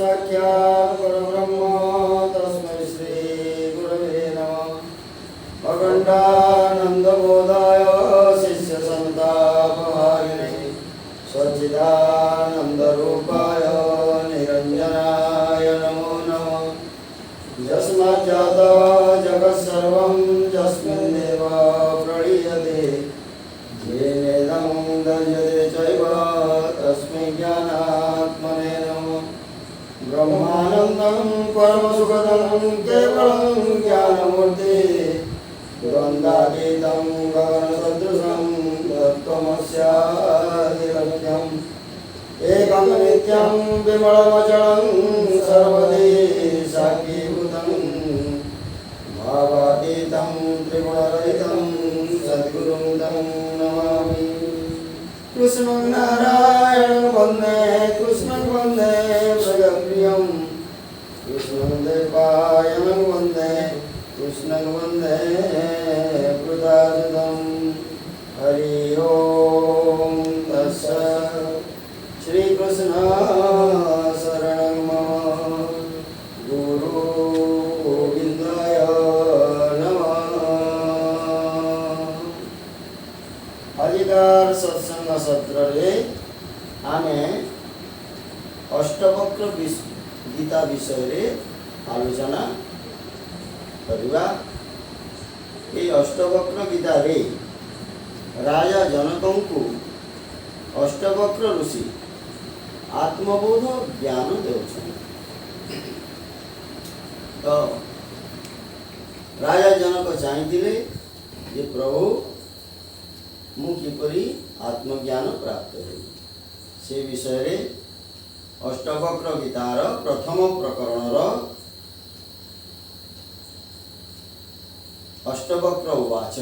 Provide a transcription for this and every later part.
साक्षात् परब्रह्म तस्मै श्री गुरवे नमः। अखण्डानन्दबोधाय शिष्यसन्तापहारिणे सच्चिदानन्दरूपाय निरञ्जनाय नमो नमः। यस्माज्जातः जगत्सर्वं यस्मिन्नेव प्रणीयते येनेदं दर्यते चैव तस्मै ज्ञानात्मने नमः। ब्रह्मानन्दं परमसुखदं केवलं ज्ञानमूर्ति द्वन्द्वातीतं गगनसदृशं तत्त्वमस्यादिलक्ष्यम् एकं नित्यं विमलमचलं सर्वदि साक्षीभूतं भावातीतं त्रिगुणरहितं सद्गुरुं तं नमामि। कृष्णं नारायणं वन्दे कृष्णं वन्दे जगत्प्रियं कृष्णं द्वैपायनं वन्दे कृष्णं वन्दे कृतार्जुनं। हरि ओम तत्सत्। श्रीकृष्ण शरणं मम गुरु गोविन्दाय नमः। आजिकार सत्संग सत्र रे आमे अष्टवक्र गीता विषय रे आलोचना करिबा। ए अष्टवक्र गीता रे राजा जनकंकु अष्टवक्र ऋषि आत्मबोध ज्ञान देउछन्। तो राजा जनक चाहिथिले जे प्रभु मु किपरि आत्मज्ञान प्राप्त हेबि से विषय रे अष्टवक्र गीतार प्रथम प्रकरणर अष्टवक्र उवाच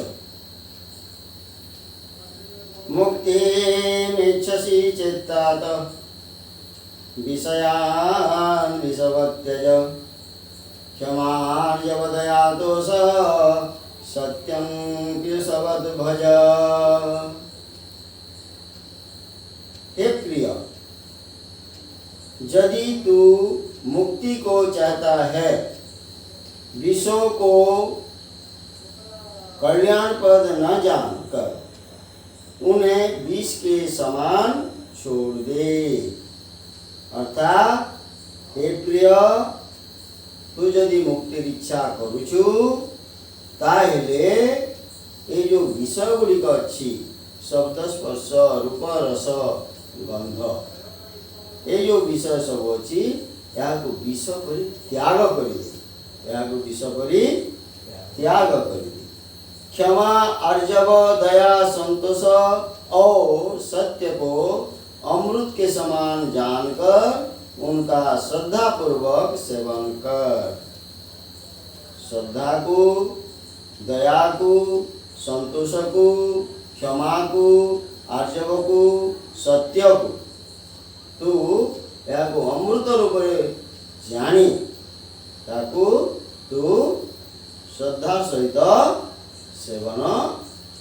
मुक्तिमिच्छसि चेत्तात विषयान् विषवत्यज क्षमार्यवदयातोष सत्यं केशवद् भज। हे प्रिय, यदि तू मुक्ति को चाहता है, विषयों को कल्याणप्रद न जानकर उन्हें विष के समान छोड़ दे। अर्थात हे प्रिय, तू यदि मुक्तिर इच्छा करुछु ताहेले ये जो विषय गुड़िक अच्छी शब्द स्पर्श रूप रस गंध ये जो विषय सब अच्छी या विष करी त्याग करी त्याग करी क्षमा आर्जव दया संतोष और सत्य को अमृत के समान जानकर उनका श्रद्धा पूर्वक सेवन कर। श्रद्धा को, दया को, संतोष को, क्षमा को, आर्जव को, सत्य को तू या अमृत रूप जानी ताकू तू श्रद्धा सहित सेवन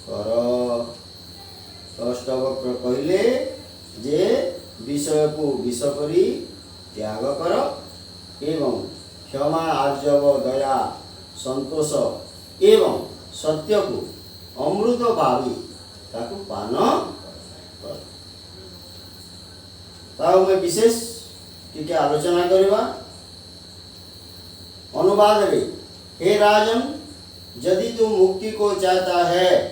कर। अष्टवक्र कहले जे विषय को विष करी त्याग कर एवं क्षमा आर्जव दया संतोष एवं सत्य को अमृत भावी ताकू पान कर। ताऊ में विशेष टिके आलोचना करिबा। अनुवाद रे हे राजन, यदि तू मुक्ति को चाहता है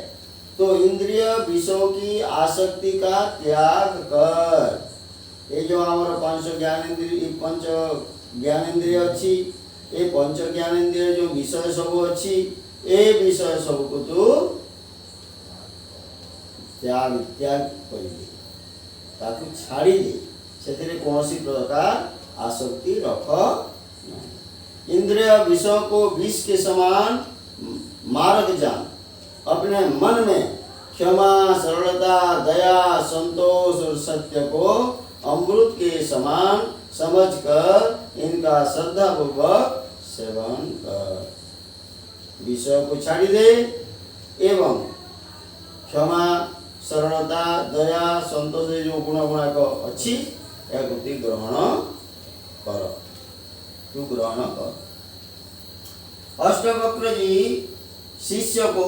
तो इंद्रिय विषयों की आसक्ति का त्याग कर। ये जो हमारा पंच ज्ञानेन्द्रिय अच्छी ये पंच ज्ञानेन्द्रिय जो विषय सब अच्छी ये विषय सब को तू त्याग कर दे ताकू छाड़ी दे। से कौन प्रकार आसक्ति रख नहीं। इंद्रिय विषयों को विष के समान मार्ग जान। अपने मन में क्षमा सरलता दया संतोष और सत्य को अमृत के समान समझकर इनका श्रद्धा पूर्वक सेवन कर। विषय को छाड़ी दे एवं क्षमा सरलता दया संतोष जो गुण गुणाक अच्छी या ग्रहण कर, तू ग्रहण कर। अष्टवक्र जी शिष्य को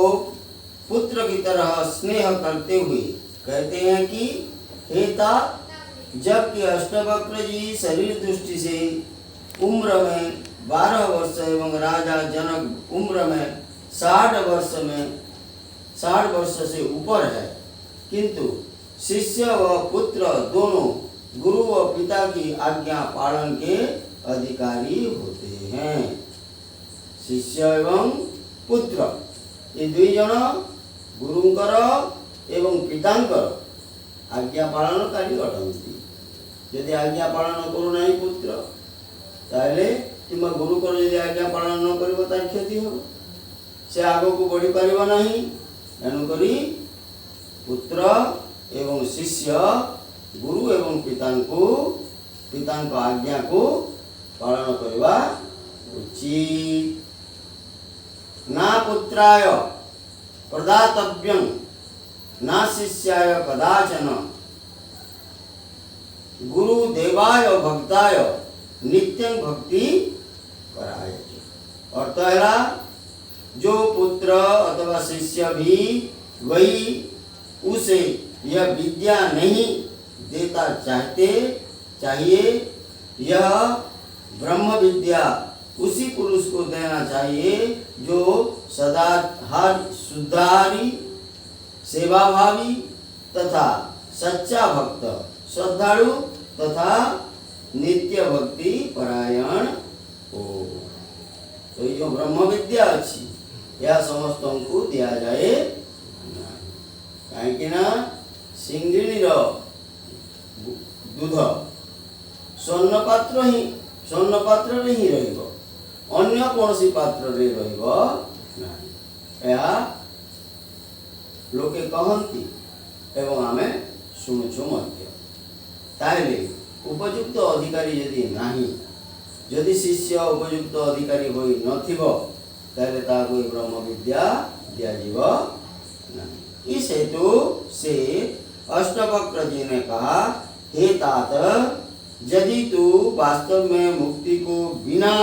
पुत्र की तरह स्नेह करते हुए कहते हैं कि हे तात, जबकि अष्टवक्र जी शरीर दृष्टि से उम्र में 12 वर्ष एवं राजा जनक उम्र में 60 वर्ष से ऊपर है, किंतु शिष्य व पुत्र दोनों गुरु व पिता की आज्ञा पालन के अधिकारी होते हैं। शिष्य एवं पुत्र ये दुई जन गुरुंकर एवं पितांकर आज्ञा पालनकारी अटंती। यदि आज्ञा पालन करू नहीं पुत्र, ताहले किंबा गुरुकर यदि आज्ञा पालन न करिबो तार क्षति हो, से आगो को बढ़ी पारिबो नहीं। एणुकरी पुत्र एवं शिष्य गुरु एवं पितांको आज्ञा को पालन करवा उचित। ना पुत्राय प्रदातव्यं ना शिष्याय कदाचन, गुरु देवाय भक्ताय नित्यं भक्ति करायते। अर्थ है जो पुत्र अथवा शिष्य भी वही उसे यह विद्या नहीं देता चाहिए, यह ब्रह्म विद्या उसी पुरुष को देना चाहिए जो सदा शुद्धारी सेवाभावी तथा सच्चा भक्त, श्रद्धालु तथा नित्य भक्ति परायण हो। तो ये जो ब्रह्म विद्या अच्छी यह समस्त को दिया जाए कहीं सिंगिणीर दूध स्वर्ण पात्र रे ही रहिबो, अन्य कौन पात्र रे रहिबो नहीं। यह लोके कहती एवं आमे शुणुछु मध्य। ताहले उपयुक्त अधिकारी यदि नाही, यदि शिष्य उपयुक्त अधिकारी होई नथिबो, ताहले ताको ब्रह्म विद्या दिया जीवो नहीं। इस हेतु से अष्टवक्र जी ने कहा, हे तात, यदि तू वास्तव में मुक्ति को बिना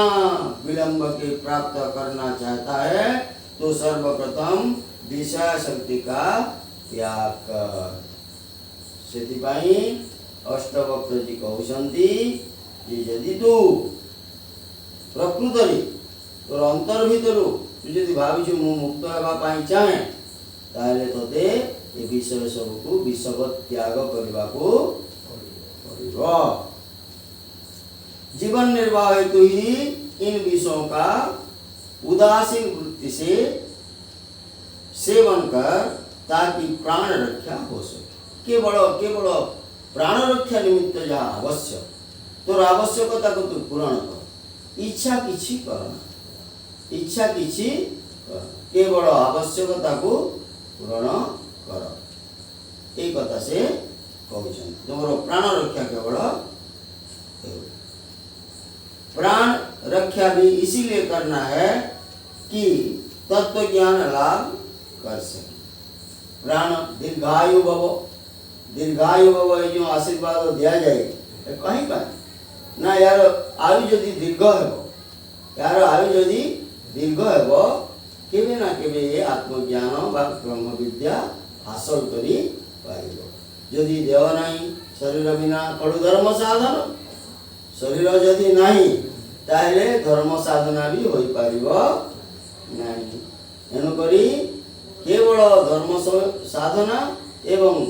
विलंब के प्राप्त करना चाहता है तो सर्वप्रथम विषय शक्ति का त्याग कर। सेतिपाई अष्टवक्र जी कहउछंती कि यदि तू प्रकृत रे तोर अंतर भितर तू यदि भाविछु मु मुक्त हेबा पाई चाहे, ताले तते ए विषय सब को विषवत त्याग करबा को पड़िबो। जीवन निर्वाह हेतु ही इन विषयों का उदासीन वृत्ति से सेवन कर ताकि प्राण रक्षा हो सके। केवल प्राण रक्षा निमित्त जहाँ आवश्यक तोर आवश्यकता को तू पूर्ण कर, इच्छा किछि करना, केवल आवश्यकता को पूर्ण कर। एक कथा से कहउछन तुमरो प्राण रक्षा केवल प्राण रक्षा भी इसीलिए करना है कि तत्व ज्ञान लाभ कर सके। प्राण दीर्घायु भव जो आशीर्वाद दिया जाए कहीं पाए ना यार आयु जदि दीर्घ हेबो, यार आयु जदि दीर्घ हेबो केबे ना केबे ये आत्मज्ञान बा ब्रह्म विद्या हासिल करी पाइबो। जदि देह नहीं शरीर बिना कड़ु धर्म साधन, शरीर जदि नहीं ताहले धर्म साधना भी होई पारिबो नहीं। एणुकरी केवल धर्म साधना एवं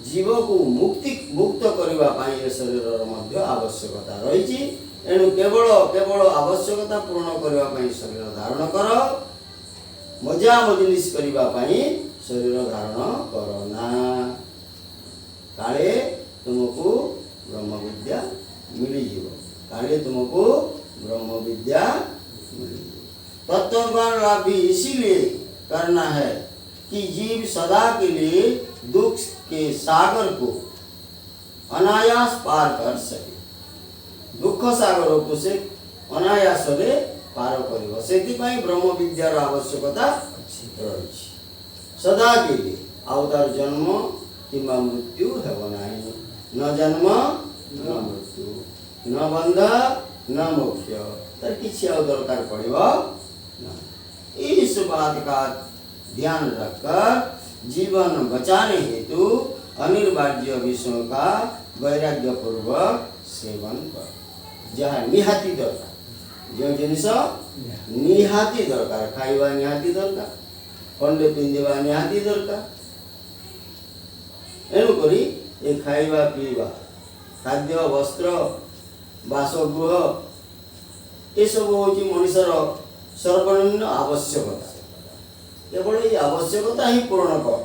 जीव को मुक्त करबा पाई ए शरीर मध्य आवश्यकता रही। एणु केवल आवश्यकता पूर्ण करबा पाई शरीर धारण कर, मजा मजलिस करबा पाई शरीर धारण करना। काले तुमको ब्रह्म विद्या मिली जीव, काले तुमको ब्रह्म विद्या मिली। तत्वज्ञान लाभ भी इसीलिए करना है कि जीव सदा के लिए दुख के सागर को अनायास पार कर सके। दुख सागर को से अनायास पार कर, से ब्रह्म विद्यार आवश्यकता रही। सदा के लिए आउ तार जन्म किंबा मृत्यु हेब नहीं, न जन्म न मृत्यु, न बंध न मोक्ष तर किसी और दरकार पड़ेगा ना। इस बात का ध्यान रखकर जीवन बचाने हेतु अनिर्वाज्य विषयों का वैराग्य पूर्वक सेवन कर। जहाँ निहाती दरकार जो जिनिस निहाती दरकार खाइबा निहाती दरकार खंडे पिंधिबा निहाती दरकार एणुकरी ए खाइबा पीवा खाद्य वस्त्र बासगृह ये सब हूँ मनुष्यर सर्वनिम्न आवश्यकता केवल ये आवश्यकता ही पूर्ण कर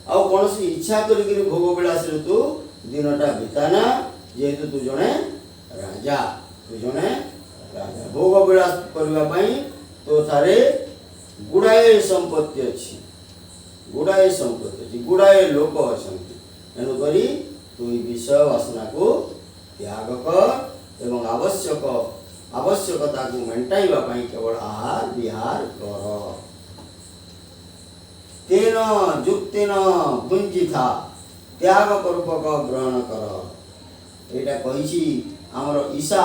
आउ कौन सी इच्छा करी भोग विलास तू दिनटा बिताना जेहेतु तू जड़े राजा भोग विलास करने तो थारे गुड़ाए संपत्ति अच्छी गुड़ाए लोक अच्छा एणुक तू विषय वासना को त्याग कर एवं आवश्यकता को मेटाइबा केवल आहार विहार कर तेन युक्तेन भुंजिथा त्याग पूर्वक ग्रहण कर। एटा कही आमर ईशा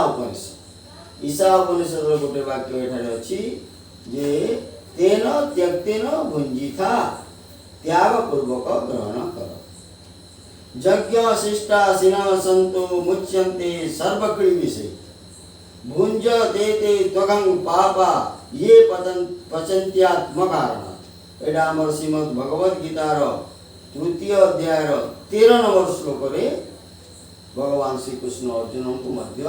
उपनिषद गोटे वाक्य एठारे अच्छी जे तेन त्यक्तेन भुंजिथा त्याग पूर्वक ग्रहण कर। यज्ञ शिष्टा सिना संतो मुच्यन्ते सर्वक्री विषय भुंज देते त्वगं पापा ये पचन्त्यात्मकारण। एटा आमर श्रीमद् भगवद गीतार तृतीय अध्याय 13 नंबर श्लोक रे भगवान श्री कृष्ण अर्जुन को मध्य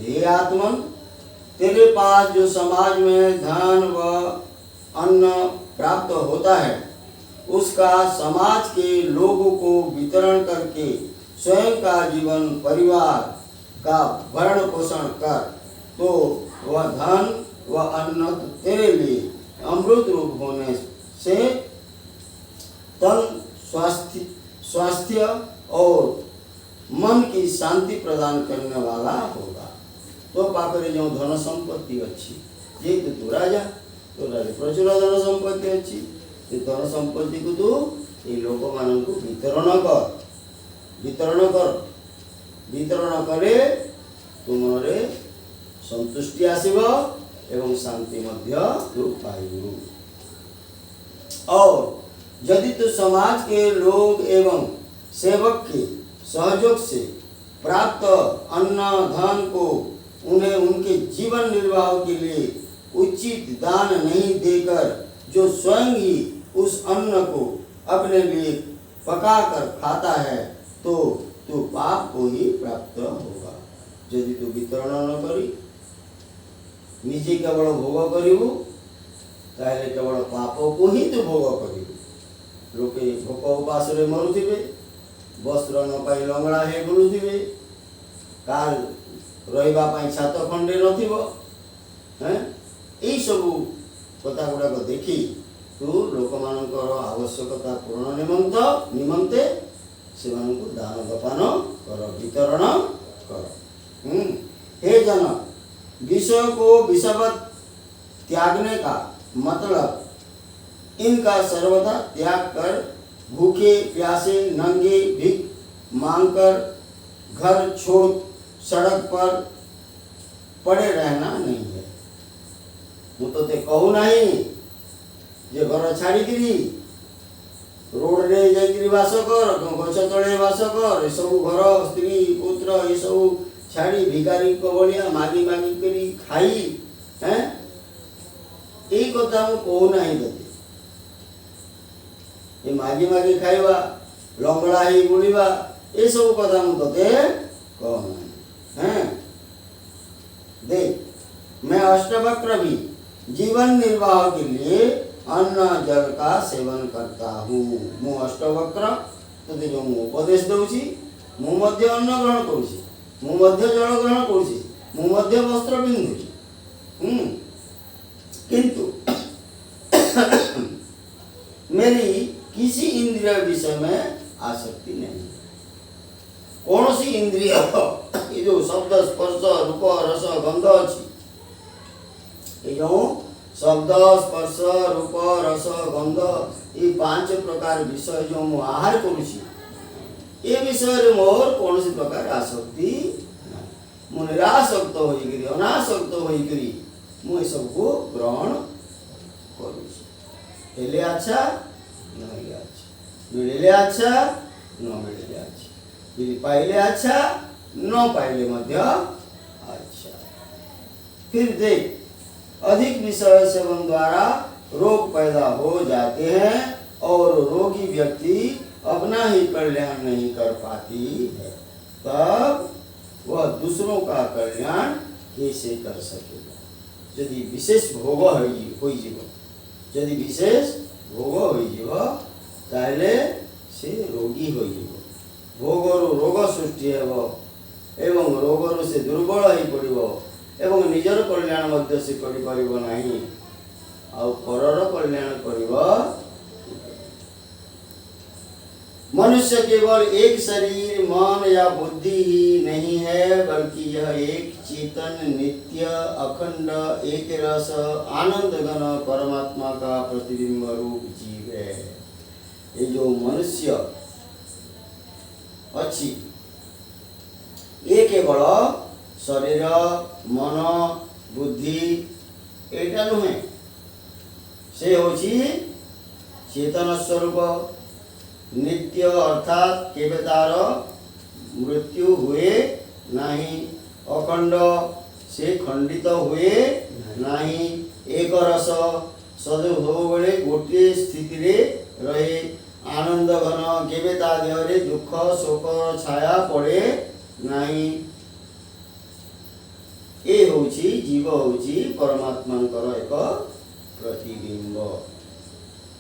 हे आत्मन तेरे पास जो समाज में धन व अन्न प्राप्त होता है उसका समाज के लोगों को वितरण करके स्वयं का जीवन परिवार का भरण पोषण कर तो वह धन व अन्न तेरे लिए अमृत रूप होने से तन स्वास्थ्य और मन की शांति प्रदान करने वाला होगा। तो पाखरे जो धन संपत्ति अच्छी जेहेतु तू राजा तो प्रचुर धन संपत्ति अच्छी धन संपत्ति को तू ये लोक मान वितरण करे तु मन संतुष्टि आसीबो एवं शांति मध्य तू पाइबू। और यदि तू समाज के लोग एवं सेवक के सहयोग से प्राप्त अन्न धन को उन्हें उनके जीवन निर्वाह के लिए उचित दान नहीं देकर जो स्वयं ही उस अन्न को अपने लिए पका कर खाता है तो तू पाप को ही प्राप्त होगा। यदि तू वितरण न करी निजे केवल भोग करू ताहले केवल पाप को ही तू भोग करू। लोके भोक उपास मरुवे वस्त्र न पाई लंगड़ा हे बुलुवे कार रही छात खंडे नई सबू कथा गुड़ाक देखी तू लोक मानकर आवश्यकता पूर्ण निमंते से दान दपान कर वितरण कर। हे जन विषय को विषवत त्यागने का मतलब इनका सर्वदा त्याग कर भूखे प्यासे नंगे भीख मांगकर घर छोड़ सड़क पर पड़े रहना नहीं है। मु तो कहू नहीं जे घर छाड़ी रोड रे जाइकरी वास कर गछ तले वास कर ये सब घर स्त्री पुत्र ये सब छाड़ी भिखारी को बलिया मागी मागी करी खाई हैं यही कथा मु कहू नहीं तते ये मागी मागी खाइबा लंगड़ा ही बुलिबा ये सब कथा मु तते कह नहीं हैं। देख मैं अष्टवक्र भी जीवन निर्वाह के लिए अन्न जल का सेवन करता हूँ। मु अष्टवक्र तुझे जो मु उपदेश दूची मु मध्य अन्न ग्रहण करुची मु मध्य जल ग्रहण करुची मु मध्य वस्त्र पिंधुची किंतु मेरी किसी इंद्रिय विषय में आसक्ति नहीं। कौन सी इंद्रिय ये जो शब्द स्पर्श रूप रस गंध अच्छी ये जो शब्द स्पर्श रूप रस गंध ये 5 प्रकार विषय जो मु आहार करुची ए विषय मोर कौन सी प्रकार आसक्ति मु निरासक्त होइकरी अनासक्त होइकरी मु सबको ग्रहण करूछी। हेले अच्छा न हेले अच्छा, मिले अच्छा न मिले अच्छा, यदि पाइले अच्छा न पाइले मध्य अच्छा। फिर देख अधिक विषय सेवन द्वारा रोग पैदा हो जाते हैं और रोगी व्यक्ति अपना ही कल्याण नहीं कर पाती है, तब वह दूसरों का कल्याण कैसे कर सकेगा। यदि विशेष भोग यदि विशेष भोग ताहले से रोगी भोगर रोग सृष्टि एवं रोगर से दुर्बल ही पड़ो एवं निजर कल्याण मध्य से करि परिबो नाही आउ परर कल्याण करिबो। मनुष्य केवल एक शरीर मन या बुद्धि ही नहीं है, बल्कि यह एक चेतन नित्य अखंड एक रस आनंद घन परमात्मा का प्रतिबिंब रूप जीव है। ये जो मनुष्य अच्छी ये केवल शरीर मन बुद्धि एटा नुहे, से होची चेतन स्वरूप नित्य अर्थात केबे तार मृत्यु हुए नहीं, अखंड से खंडित हुए नहीं, एक रस सदुबले गोटे स्थिति रे रहे, आनंद घन केबे ता देहरे दुख शोक छाया पड़े नहीं। ए होची जीव होची परमात्मांकर एक प्रतिबिंब।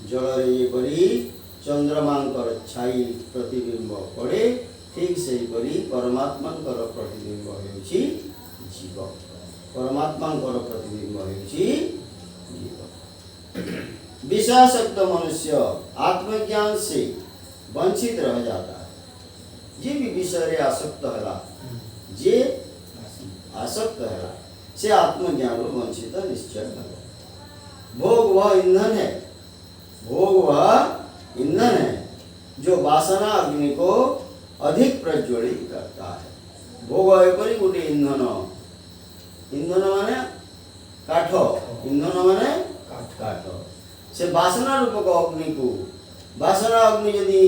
जल रे चंद्रमांकर छाई प्रतिबिंब पड़े, ठीक से परमात्मांकर प्रतिबिंब होची जीव, परमात्मांकर प्रतिबिंब होची जीव। विषयासक्त मनुष्य आत्मज्ञान से वंचित रह जाता है। जे भी विषय रे आसक्त है, जे आसक्त है से आत्मज्ञान वंचित निश्चय है। भोग वह ईंधन है, भोग वह ईंधन है जो वासना अग्नि को अधिक प्रज्वलित करता है। भोग एपरी गोटे ईंधन, ईंधन माने काठ, ईंधन माने काठ से वासना रूपक अग्नि को, वासना अग्नि यदि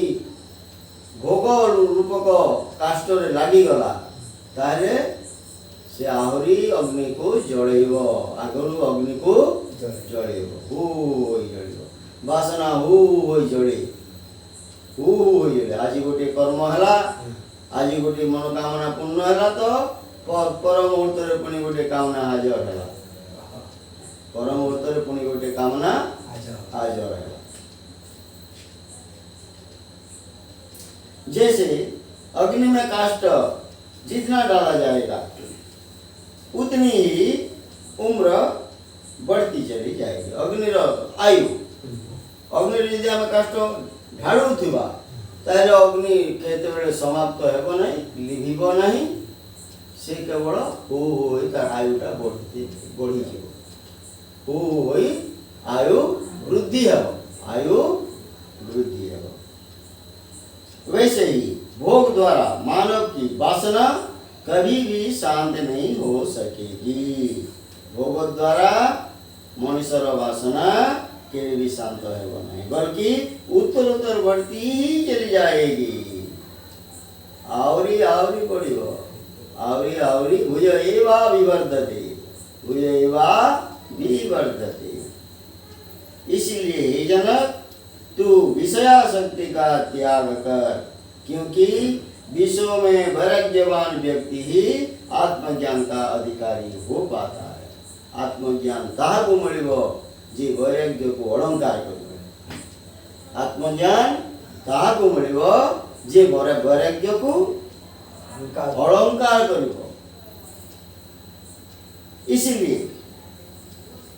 भोग रूपक काष्ठ रे लागी गला तारे से आहरी अग्नि को जळेब, आगरु अग्नि को जळेब, हु होई जळेब, वासना हु होई जळे, हु होई जळे। आज गोटे कर्म हला, आज गोटे मनोकामना पूर्ण हला तो पर मुहूर्त रे पुणी गोटे कामना हाजर हला, पर मुहूर्त रे पुणी गोटे कामना हाजर हला। जैसे अग्नि में काष्ठ जितना डाला जाएगा उतनी ही उम्र बढ़ती चली जाएगी। अग्नि आयु अग्नि यदि आम काष्ठ ढाड़ू थिबा ताहले अग्नि केते बेले समाप्त हेबो नहीं, लिभिबो नहीं, से केवल हो होई तार आयुटा बढ़ी जीवो, हो होई आयु वृद्धि हेबो, आयु वृद्धि हेबो। वैसे ही भोग द्वारा मानव की वासना कभी भी शांत नहीं हो सकेगी। भोग द्वारा मनुष्यर वासना के भी शांत है वो नहीं, बल्कि उत्तर बढ़ती ही चली जाएगी। आवरी आवरी बढ़ियो, आवरी आवरी भुज एवा विवर्धते, भुज एवा विवर्धते। इसलिए हे जनक तू विषयासक्ति का त्याग कर, क्योंकि विश्व में वैराग्यवान व्यक्ति ही आत्मज्ञान का अधिकारी हो पाता है। आत्मज्ञान कहा को मिलिबो जे वैराग्य को अलंकार करिबो। आत्मज्ञान कहा को मिलिबो जे वैराग्य को अलंकार करिबो। इसलिए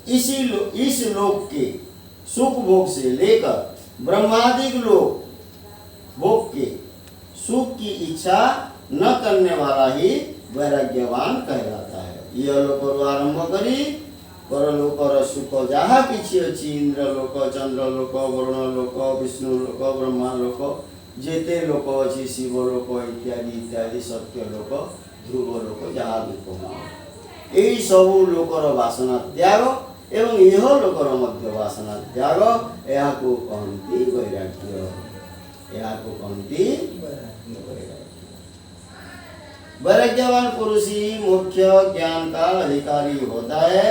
इस लोक के सुख भोग से लेकर ब्रह्मादिक लोक भोग के सुख की इच्छा न करने वाला ही वैराग्यवान कहलाता है। यह लोक आरंभ करी परलोकर सुख जहाँ किछि अछि, इंद्र लोक, चंद्र लोक, वरुण लोक, विष्णु लोक, ब्रह्मा लोक, जेते लोक अच्छी शिव लोक इत्यादि इत्यादि सत्य लोक ध्रुव लोक जहाँ भी कहूँ यही सबू लोकर वासना त्याग एवं यह लोकर मध्य वासना त्याग यह कहती वैराग्य। यह कहती वैराग्यवान पुरुष ही मुख्य ज्ञान का अधिकारी होता है।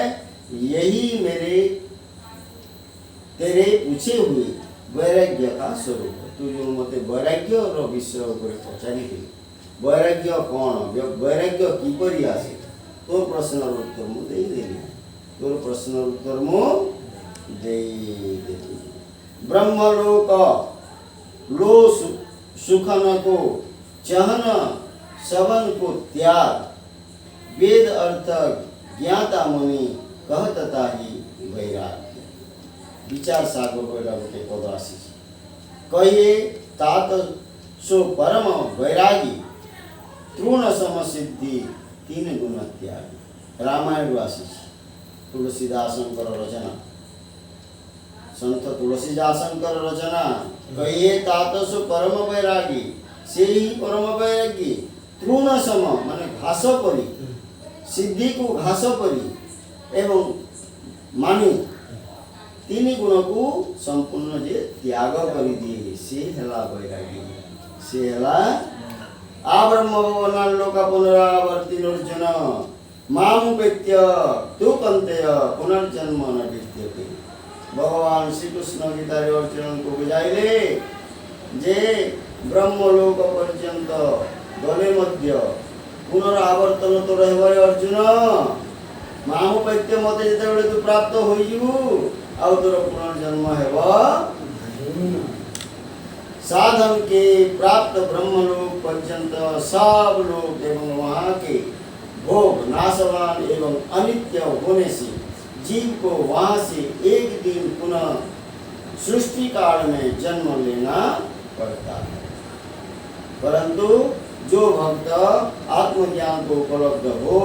यही तेरे पूछे हुए वैराग्य का स्वरूप। तू जो मते वैराग्य विषय पचारि वैराग्य कौन वैराग्य किपरि आसे तोर प्रश्न उत्तर मु देदेली तोर प्रश्न उत्तर मु देदेली। ब्रह्मलोक लो सुखन को चहन सवन को त्याग वेद अर्थ ज्ञाता मुनि कहता ही वैराग्य। विचार सागर बोला गोटे पद आसी कहिए तात सो परम वैरागी तृण सम सिद्धि तीन गुण त्यागी। रामायण आसी तुलसीदासंकर रचना संत तुलसीदासंकर रचना कहिए तात सो परम वैरागी से ही परम वैरागी तृण सम माने घास परी सिद्धि को घास परी एवं मानी तीन गुण को संपूर्ण जे त्याग करी दिए से हेला वैरागी से हेला आ ब्रह्म भवन लोक पुनरावर्ति अर्जुन मामुपेत्य तु कंतेय पुनर्जन्म न विद्यते। भगवान श्री कृष्ण गीता अर्जुन को बुझाइले जे ब्रह्मलोक पर्यंत गले मध्य पुनरावर्तन तो रहबारे अर्जुन मामुपेत्य मते जेतेबेले तू प्राप्त होइबू आउ तोर पुनर्जन्म हेबो साधन के प्राप्त ब्रह्मलोक पर्यंत सब लोग एवं वहाँ के भोग नाशवान एवं अनित्य होने से जीव को वहाँ से एक दिन पुनः सृष्टि काल में जन्म लेना पड़ता है। परंतु जो भक्त आत्मज्ञान को उपलब्ध हो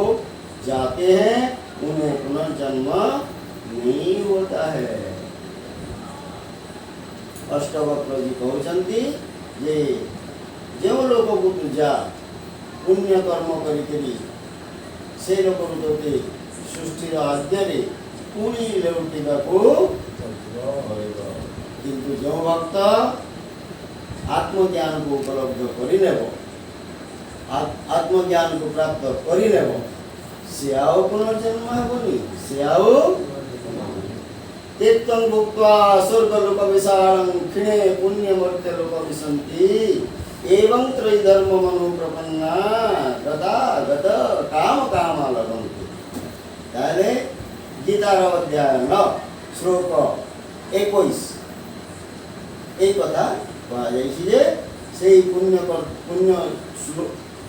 जाते हैं उन्हें पुनर्जन्म नहीं होता है। अष्टवक्र जी कहते जे जो लोग को पूजा पुण्य कर्म करी से लोग होते सृष्टि आज्ञा पुणी लेउटिका को किंतु जो भक्त आत्मज्ञान को उपलब्ध करिनेब आत्मज्ञान को प्राप्त करिनेब से आओ पुनर्जन्म हेबनी से आओ तेत्तं भुक्त्वा स्वर्गलोक विशालं क्षिणे पुण्यमर्त्य लोक विशन्ति एवं त्रयधर्म मनो प्रपन्ना गता गत काम कामा लगन्ति। ताले गीतार अध्याय 9 श्लोक 21 এই কথা কোয়া যাইছি যে সেই পুণ্য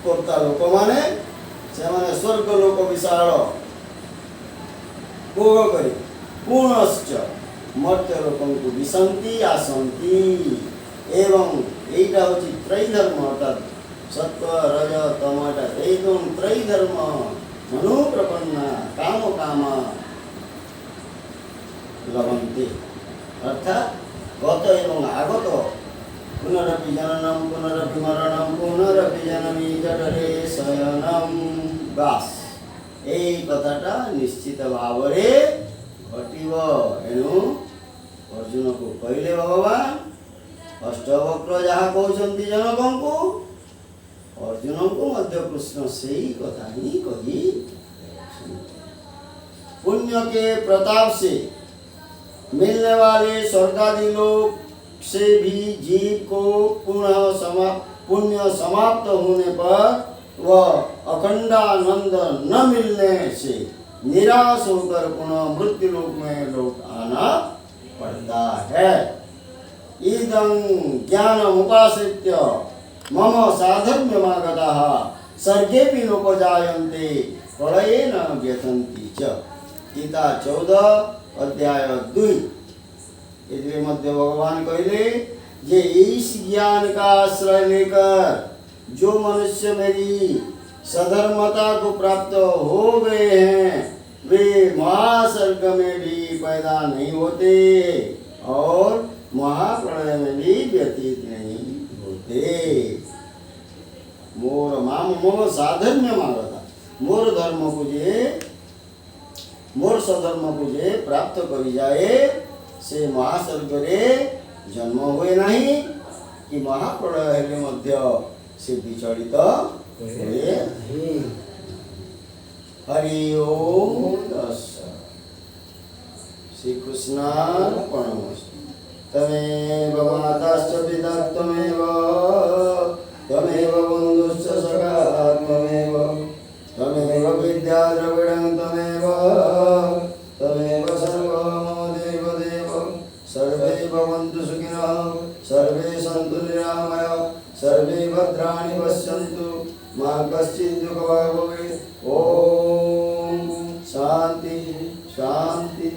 কর্তা লোক মানে সেমানে স্বর্গ লোক বিশাল ভোগ করে পুনশ্च मर्त्य लोकं को विसंति आसंति एवं এইটা হচ্ছে ত্রৈধর্ম অর্থাৎ सत्व रज तम एकदम त्रैधर्म मनोप्रपन्ना काम काम लभन्ते अर्थात गत एवं आगत पुनरपि जननम पुनरपि मरणम पुनरपि जननी जठरे शयनम बास এই কথাটা निश्चित भाव रे घटिव एणु अर्जुन को कहले भगवान अष्टवक्र जहाँ कहते जनक को अर्जुन को मध्य कृष्ण से ही कथा ही कही। पुण्य के प्रताप से मिलने वाले स्वर्गादि लोक से भी जीव को पुण्य समाप्त होने पर वह अखंडानंद न मिलने से निराश होकर पुनः मृत्यु लोक में लौट आना पड़ता है। इदं ज्ञानम् उपाश्रित्य मम साधर्म्यमागताः सर्गेऽपि लोकजायन्ते प्रलयेन व्यथन्ति च। गीता 14 अध्याय 2 इसलिए मध्य भगवान कहले जे इस ज्ञान का आश्रय लेकर जो मनुष्य मेरी सधर्मता को प्राप्त हो गए हैं वे महासर्ग में भी पैदा नहीं होते और महाप्रलय में भी व्यतीत नहीं होते। हे मोर माम मोर साधर्म्य मागता मोर धर्म को जे मोर सधर्म को जे प्राप्त करी जाए से महास्वर्ग रे जन्म हुए नहीं कि महाप्रलय हेले मध्य से विचलित हुए नहीं। हरि ओम दर्शन श्री कृष्णार्पणमस्तु। तमेव माताश्च पिता त्वमेव त्वमेव बन्धुश्च सखा त्वमेव त्वमेव विद्या द्रविणं त्वमेव त्वमेव सर्वं मम देवदेव। सर्वे भवन्तु सुखिनः सर्वे सन्तु निरामयाः सर्वे भद्राणि पश्यन्तु मा कश्चित् दुःखभाग् भवेत्। ॐ शान्ति शान्ति